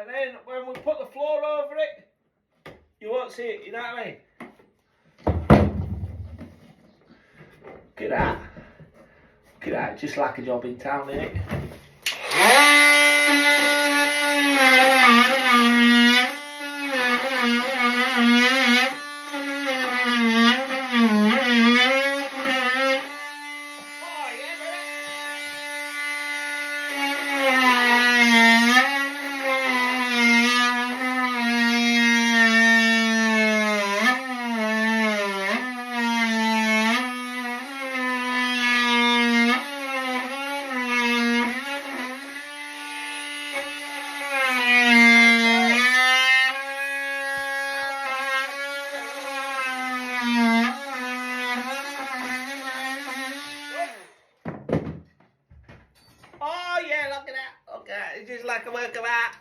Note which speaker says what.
Speaker 1: And then when we put the floor over it, you won't see it, you know what I mean? Look at that. Look at that, just like a job in town, innit? Oh yeah, look at that. Look at that. It's just like a work of art.